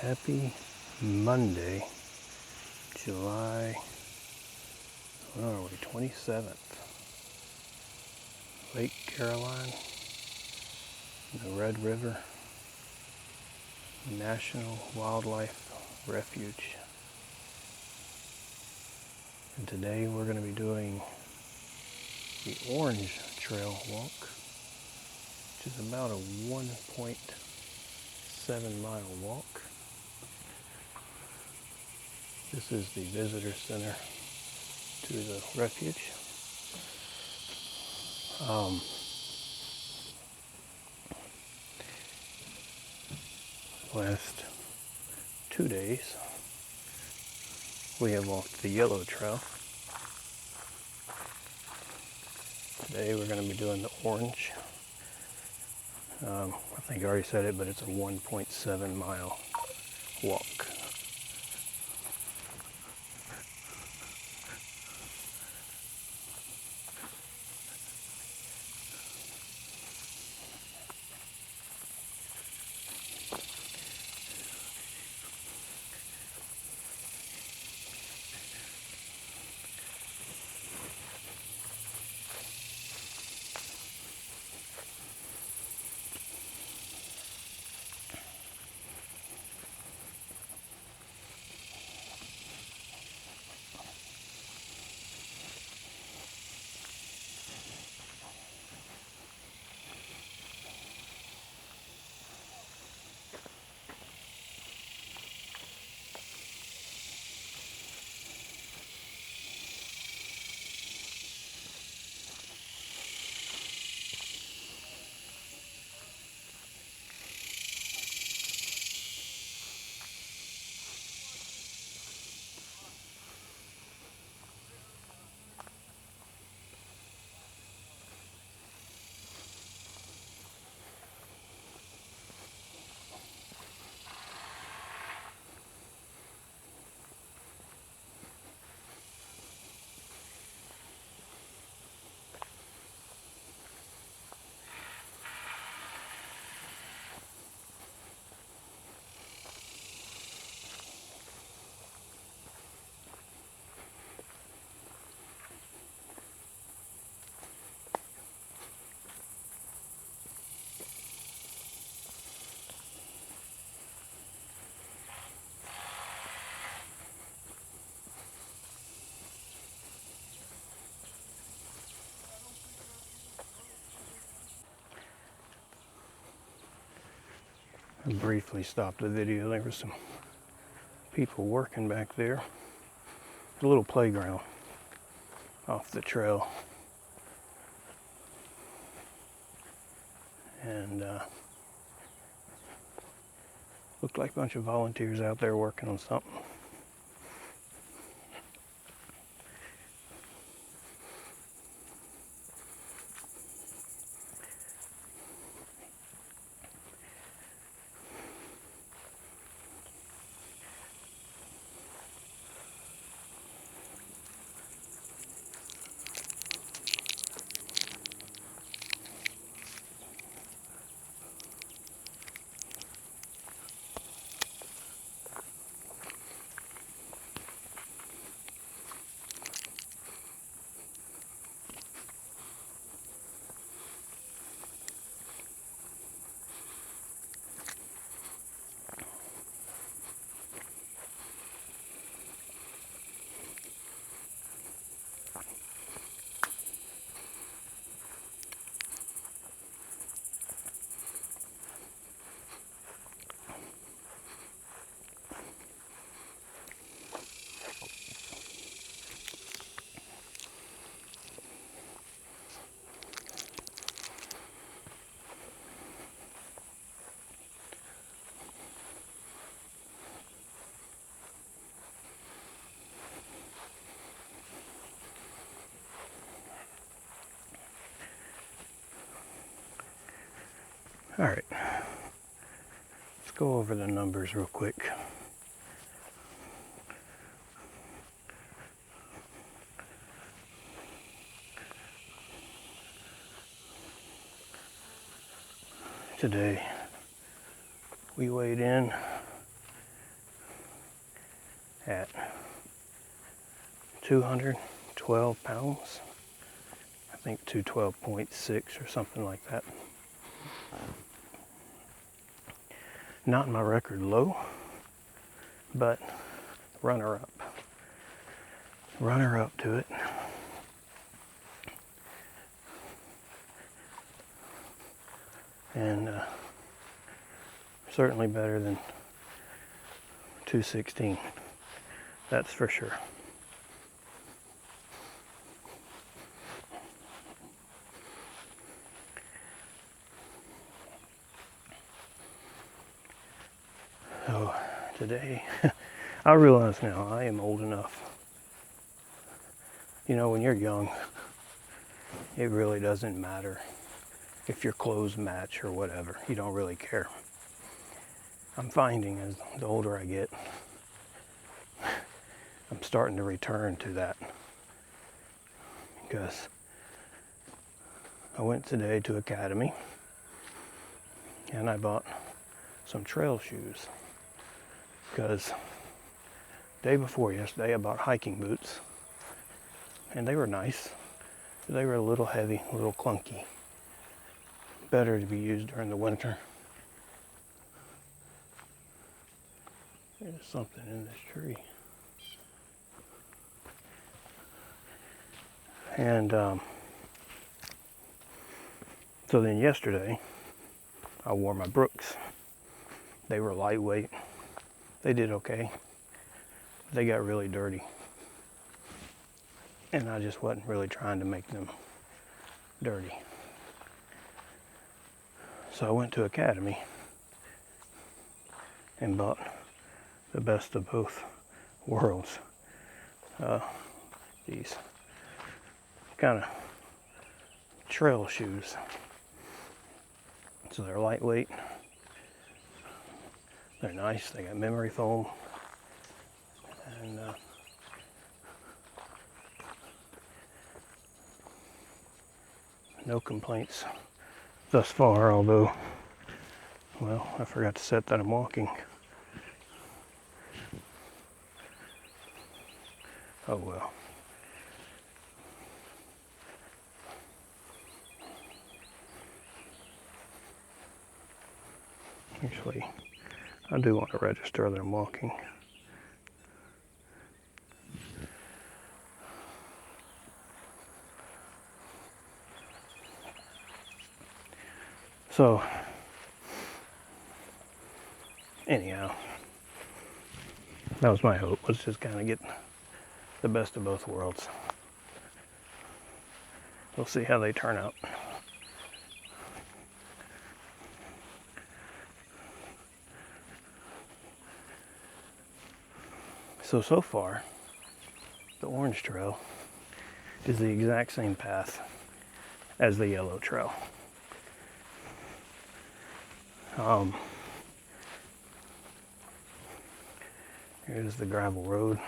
Happy Monday, July, what are we, 27th. Lake Caroline, the Red River National Wildlife Refuge. And today we're going to be doing the Orange Trail Walk, which is about a 1.7 mile walk. This is the visitor center to the refuge. Last 2 days we have walked the yellow trail. Today we're going to be doing the orange. I think I already said it, but it's a 1.7 mile walk. I briefly stopped the video. There were some people working back there. A little playground off the trail. And looked like a bunch of volunteers out there working on something. All right, let's go over the numbers real quick. Today we weighed in at 212 pounds. I think 212.6 or something like that. Not my record low, but runner-up. Runner-up to it. And certainly better than 216. That's for sure. So today, I realize now I am old enough. You know, when you're young, it really doesn't matter if your clothes match or whatever. You don't really care. I'm finding as the older I get, I'm starting to return to that. Because I went today to Academy and I bought some trail shoes. Because day before yesterday I bought hiking boots and they were nice, but they were a little heavy, a little clunky. Better to be used during the winter. There's something in this tree. And so then yesterday I wore my Brooks. They were lightweight. They did okay. They got really dirty. And I just wasn't really trying to make them dirty. So I went to Academy and bought the best of both worlds. These kind of trail shoes. So they're lightweight. They're nice. They got memory foam. And no complaints thus far, although, well, I forgot to set that I'm walking. Oh well. Actually, I do want to register that I'm walking. So, anyhow, that was my hope, was just kind of get the best of both worlds. We'll see how they turn out. So far, the orange trail is the exact same path as the yellow trail. Here's the gravel road.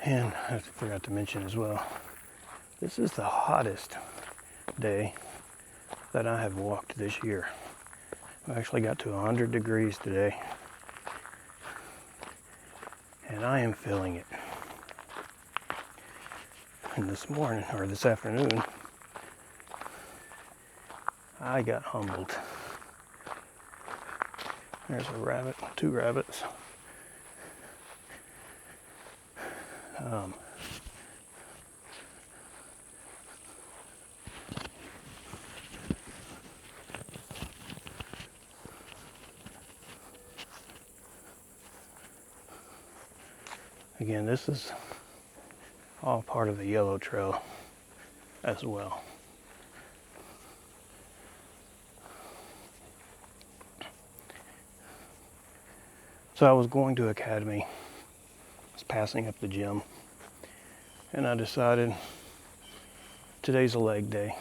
And I forgot to mention as well, this is the hottest day that I have walked this year. I actually got to 100 degrees today, and I am feeling it. And this morning, or this afternoon, I got humbled. There's a rabbit, two rabbits. Again, this is all part of the yellow trail. as well. So I was going to Academy, I was passing up the gym, and I decided today's a leg day.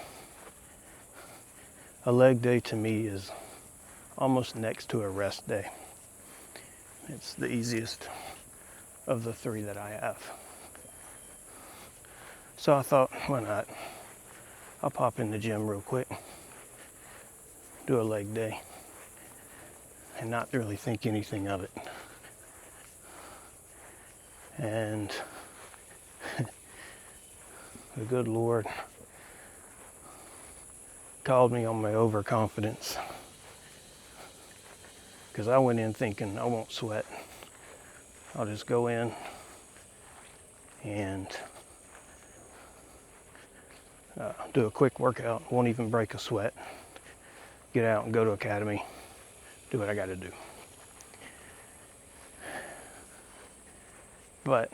A leg day to me is almost next to a rest day. It's the easiest of the three that I have. So I thought, why not? I'll pop in the gym real quick, do a leg day, and not really think anything of it. And the good Lord called me on my overconfidence, because I went in thinking I won't sweat. I'll just go in and do a quick workout, won't even break a sweat, get out and go to Academy, do what I got to do. But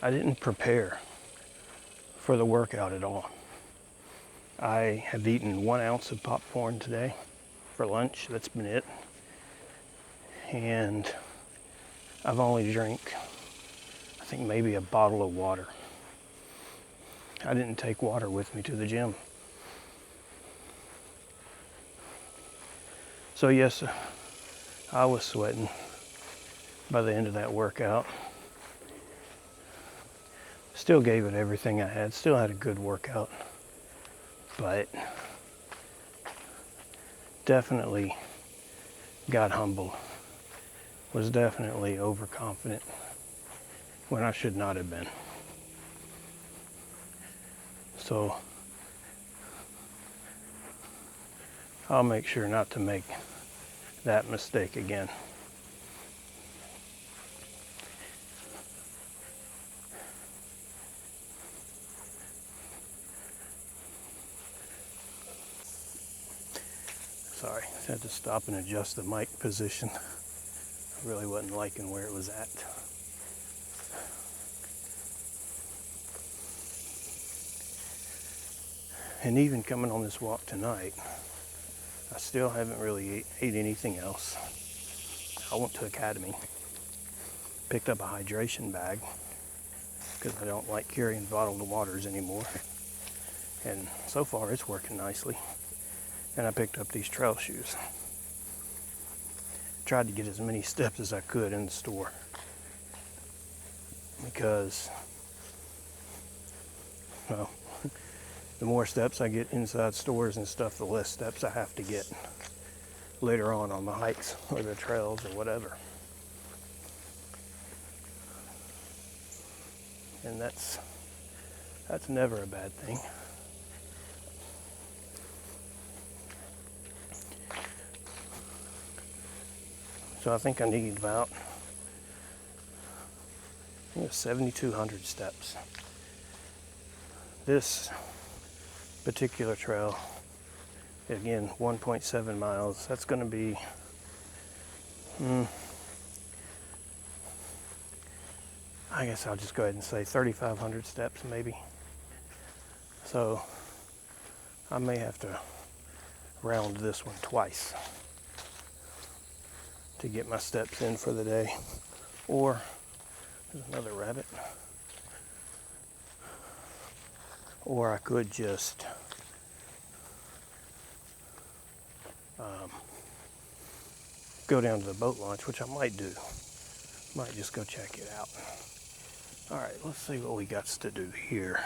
I didn't prepare for the workout at all. I have eaten 1 ounce of popcorn today for lunch. That's been it. And I've only drank, I think, maybe a bottle of water. I didn't take water with me to the gym. So yes, I was sweating by the end of that workout. Still gave it everything I had, still had a good workout, but definitely got humbled, was definitely overconfident when I should not have been. So I'll make sure not to make that mistake again. Sorry, I had to stop and adjust the mic position. I really wasn't liking where it was at. And even coming on this walk tonight, I still haven't really ate anything else. I went to Academy, picked up a hydration bag, because I don't like carrying bottled waters anymore. And so far it's working nicely. And I picked up these trail shoes. Tried to get as many steps as I could in the store, because, well, the more steps I get inside stores and stuff, the less steps I have to get later on the hikes or the trails or whatever. And that's never a bad thing. So I think I need about 7,200 steps. This particular trail, again, 1.7 miles, that's going to be I guess I'll just go ahead and say 3,500 steps maybe. So I may have to round this one twice to get my steps in for the day. Or, there's another rabbit. Or I could just go down to the boat launch, which I might do. Might just go check it out. All right, let's see what we got to do here.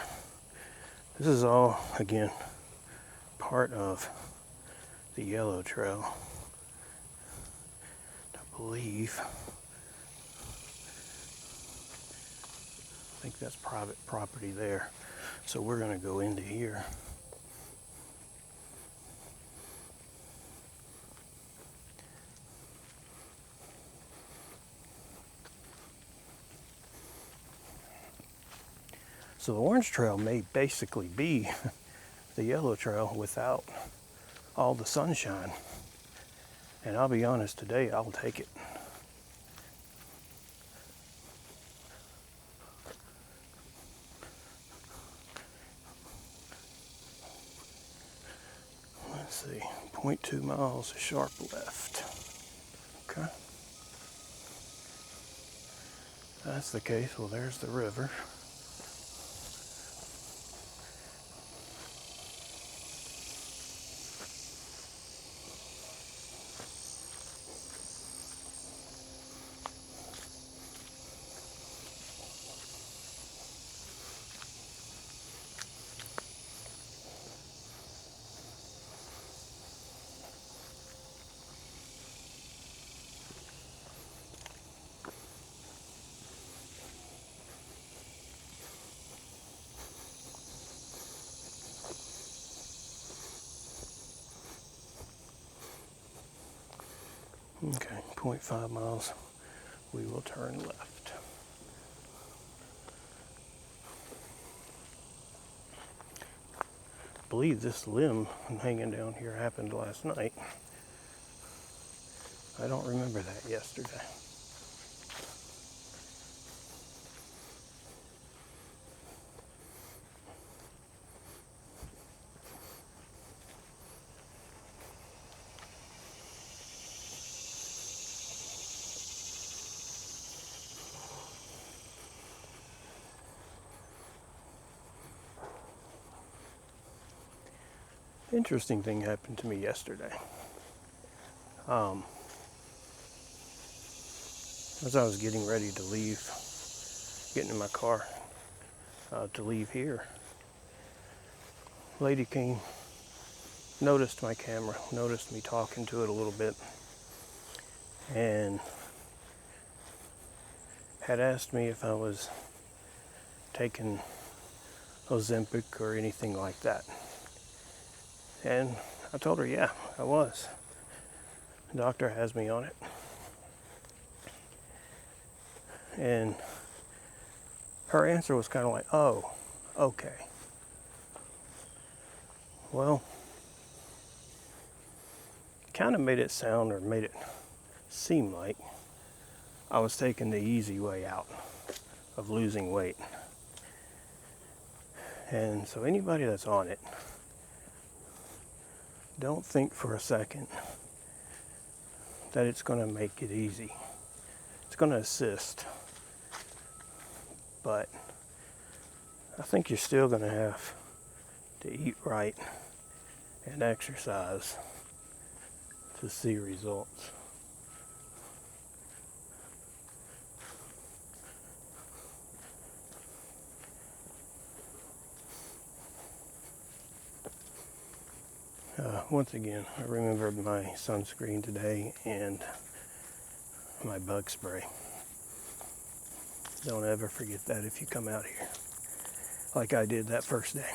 This is all, again, part of the Yellow Trail. I believe. I think that's private property there. So we're going to go into here. So the Orange Trail may basically be the Yellow Trail without all the sunshine. And I'll be honest, today I'll take it. .2 miles, a sharp left. Okay. If that's the case, well, there's the river. Okay, 0.5 miles, we will turn left. I believe this limb hanging down here happened last night. I don't remember that yesterday. Interesting thing happened to me yesterday. As I was getting ready to leave, getting in my car to leave here, a lady came, noticed my camera, noticed me talking to it a little bit, and had asked me if I was taking Ozempic or anything like that. And I told her, yeah, I was. The doctor has me on it. And her answer was kind of like, oh, okay. Well, kind of made it sound, or made it seem like I was taking the easy way out of losing weight. And so anybody that's on it, don't think for a second that it's going to make it easy. It's going to assist. But I think you're still going to have to eat right and exercise to see results. Once again, I remembered my sunscreen today and my bug spray. Don't ever forget that if you come out here, like I did that first day.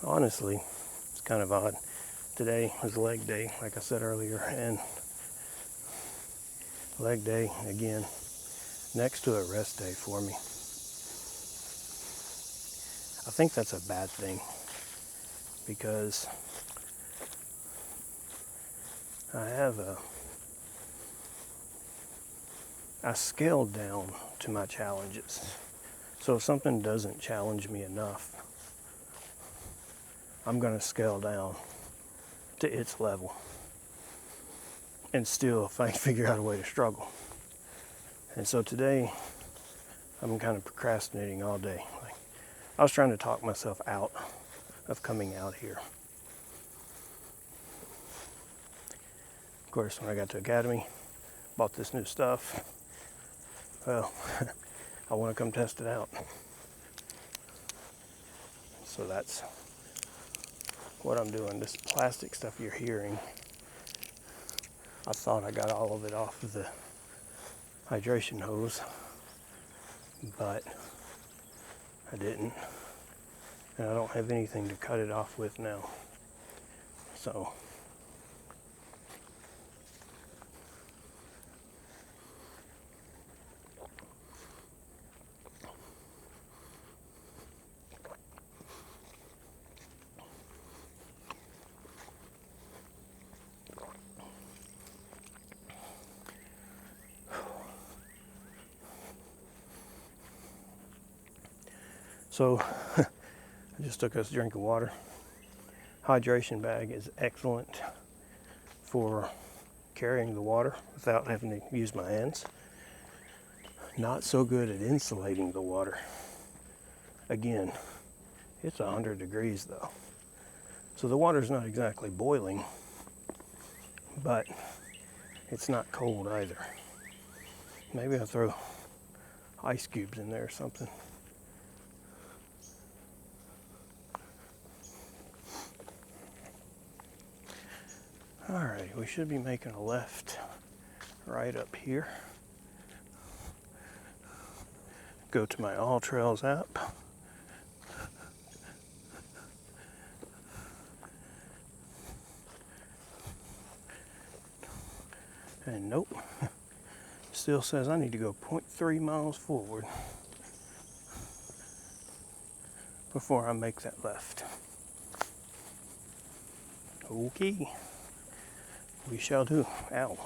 Honestly, it's kind of odd. Today was leg day, like I said earlier, and leg day again, next to a rest day for me. I think that's a bad thing because I scaled down to my challenges. So if something doesn't challenge me enough, I'm going to scale down to its level and still figure out a way to struggle. And so today, I'm kind of procrastinating all day. Like, I was trying to talk myself out of coming out here. Of course, when I got to Academy, bought this new stuff. Well, I want to come test it out. So that's what I'm doing. This plastic stuff you're hearing, I thought I got all of it off of the hydration hose, but I didn't. And I don't have anything to cut it off with now. So So I just took us a drink of water. Hydration bag is excellent for carrying the water without having to use my hands. Not so good at insulating the water. Again, it's 100 degrees though. So the water's not exactly boiling, but it's not cold either. Maybe I'll throw ice cubes in there or something. Alright, we should be making a left right up here. Go to my All Trails app. And nope, still says I need to go 0.3 miles forward before I make that left. Okay, we shall do. Ow,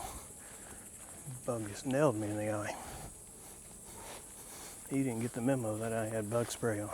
bug just nailed me in the eye. He didn't get the memo that I had bug spray on.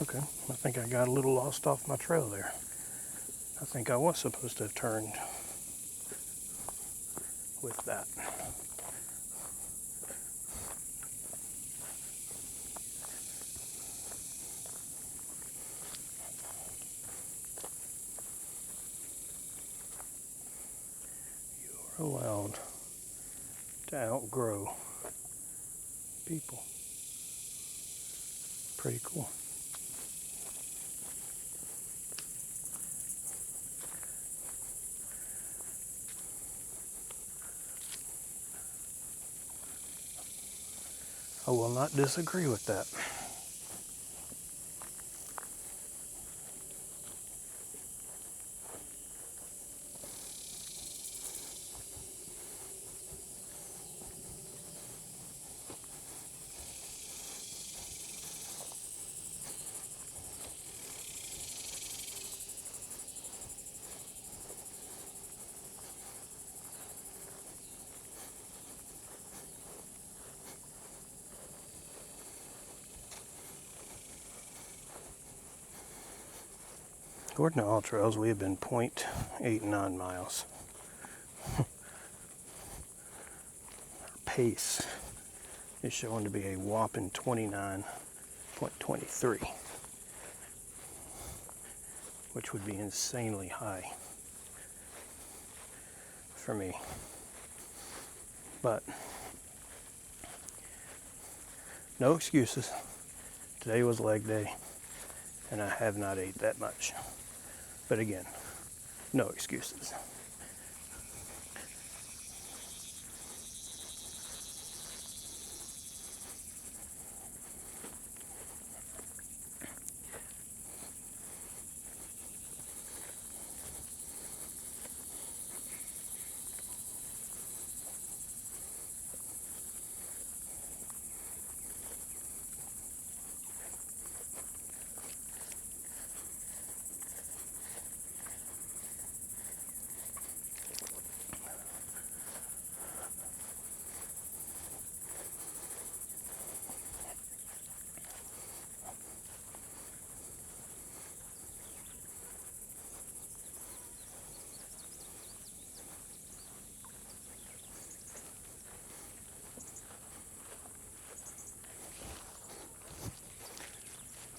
Okay, I think I got a little lost off my trail there. I think I was supposed to have turned with that. You're allowed to outgrow people. Pretty cool. I will not disagree with that. According to All Trails, we have been 0.89 miles. Our pace is showing to be a whopping 29.23, which would be insanely high for me. But no excuses. Today was leg day, and I have not ate that much. But again, no excuses.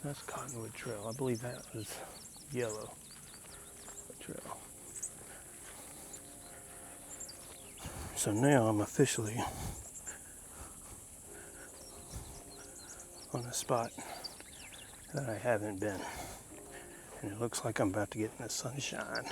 That's Cottonwood Trail. I believe that was Yellow Trail. So now I'm officially on a spot that I haven't been. And it looks like I'm about to get in the sunshine.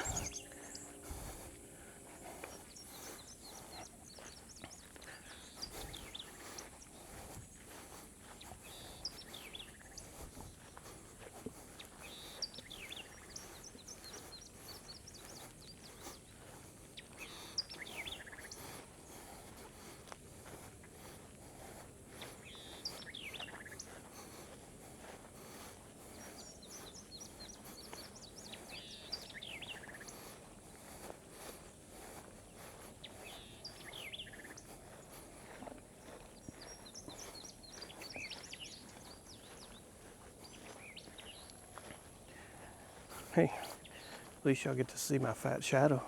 Hey, at least y'all get to see my fat shadow.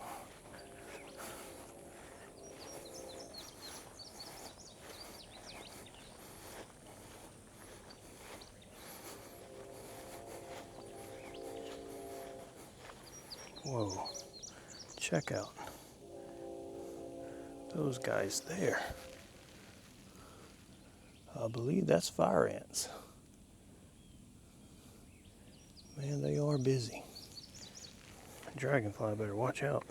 Whoa, check out those guys there. I believe that's fire ants. Man, they are busy. Dragonfly better watch out.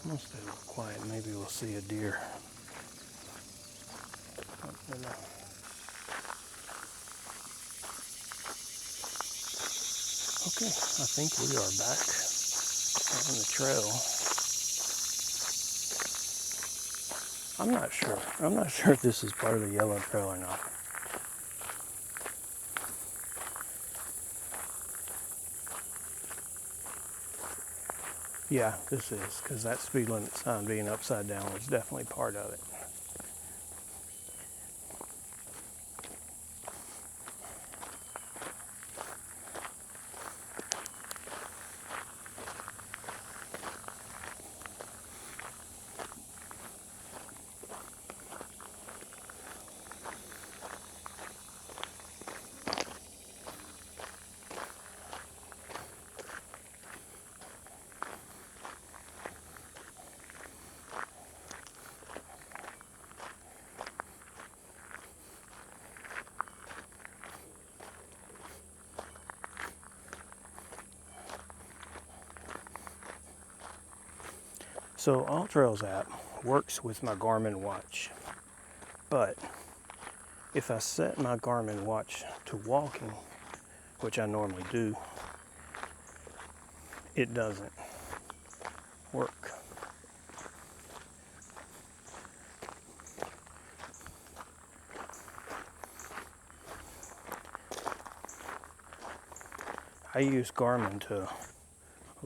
I'm gonna stay a little quiet. Maybe we'll see a deer. Oh, no. Okay, I think we are back on the trail. I'm not sure. I'm not sure if this is part of the Yellow Trail or not. Yeah, this is, because that speed limit sign being upside down was definitely part of it. So AllTrails app works with my Garmin watch, but if I set my Garmin watch to walking, which I normally do, it doesn't work. I use Garmin to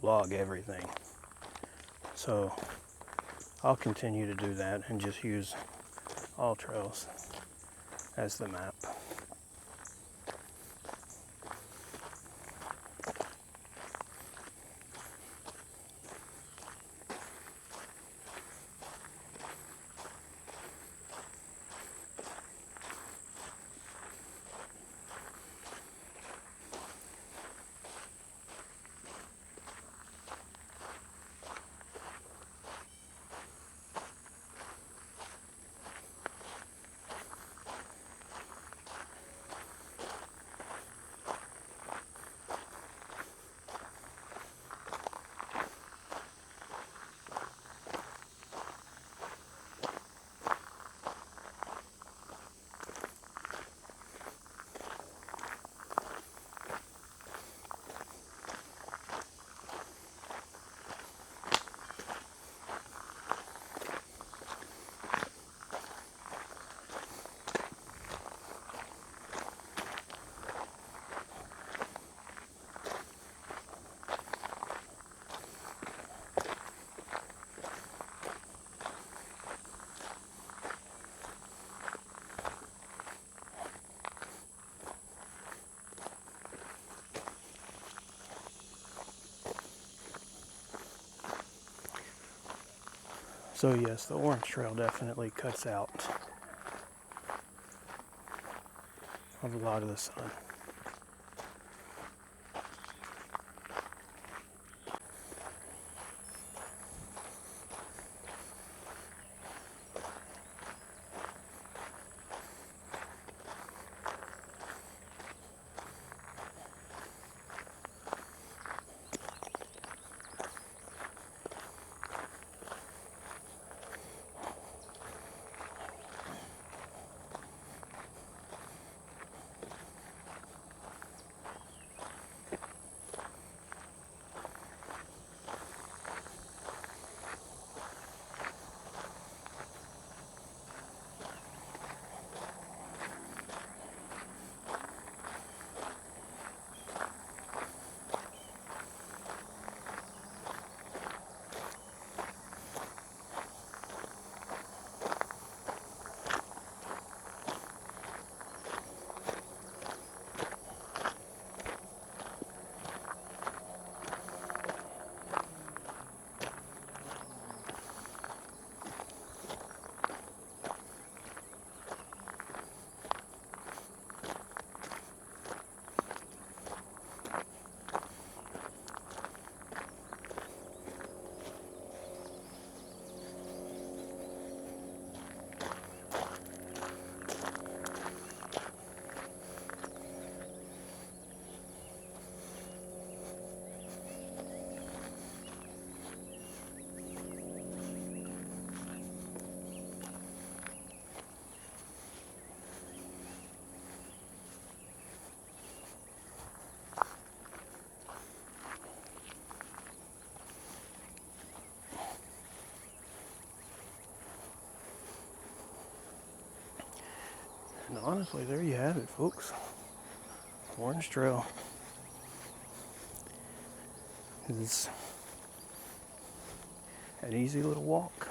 log everything. So I'll continue to do that and just use All Trails as the map. So yes, the orange trail definitely cuts out a lot of the sun. And honestly, there you have it, folks. Orange Trail is an easy little walk.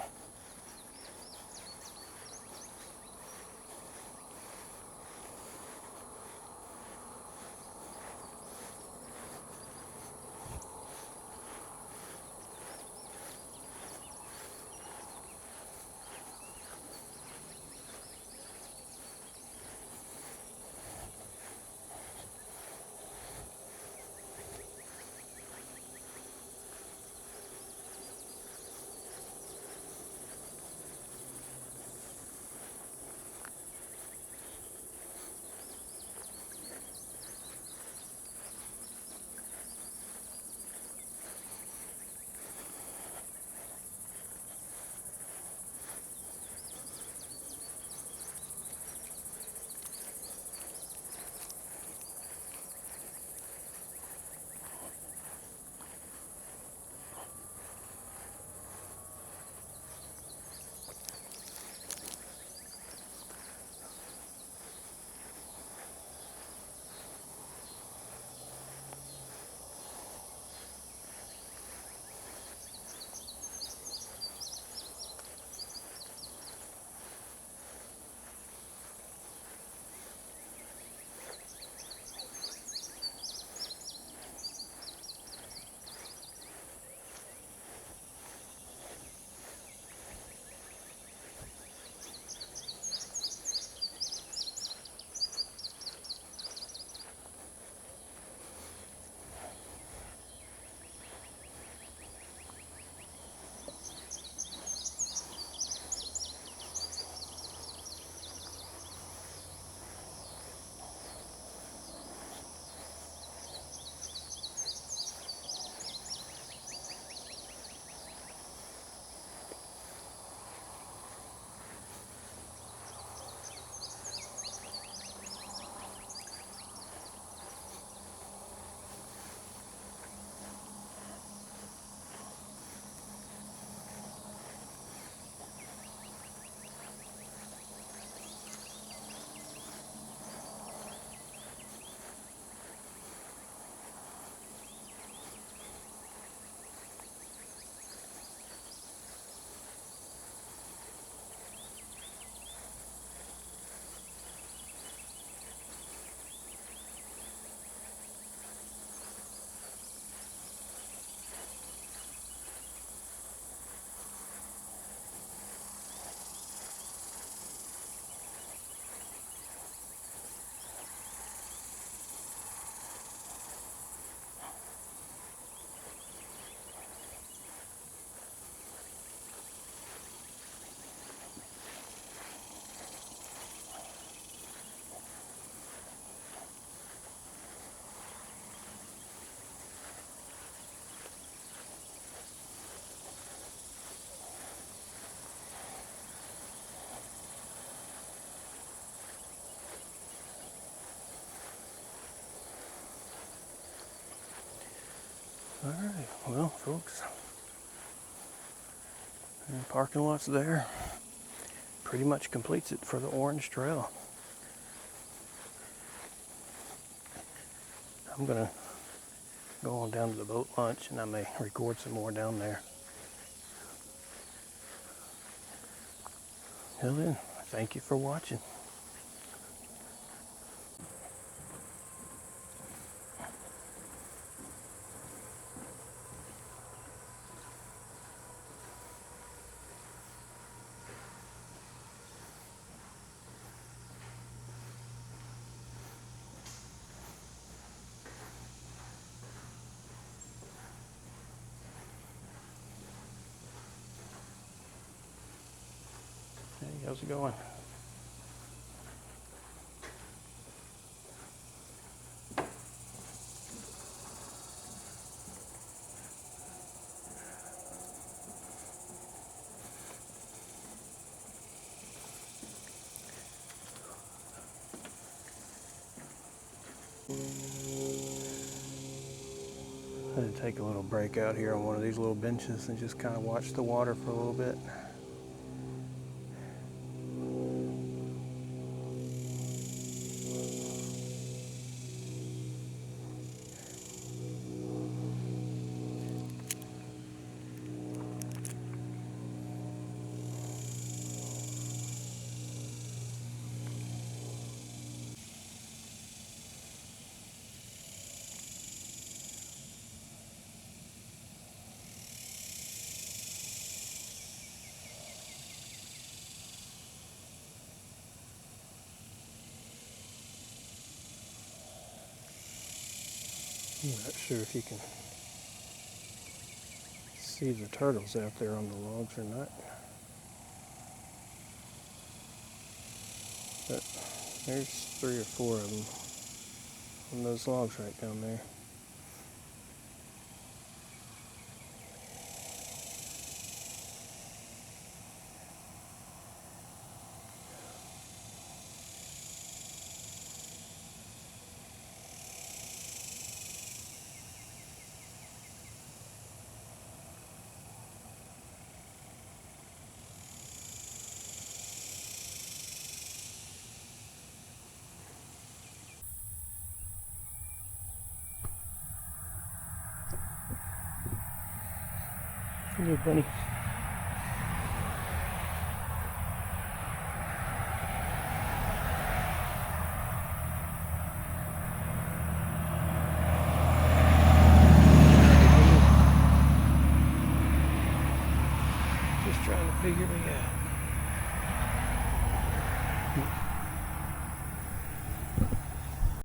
Well, folks, the parking lot's there. Pretty much completes it for the Orange Trail. I'm gonna go on down to the boat launch and I may record some more down there. Till then, thank you for watching. Hey, how's it going? I had to take a little break out here on one of these little benches and just kind of watch the water for a little bit. I'm not sure if you can see the turtles out there on the logs or not. But there's 3 or 4 of them on those logs right down there. Hello, bunny. Just trying to figure me out.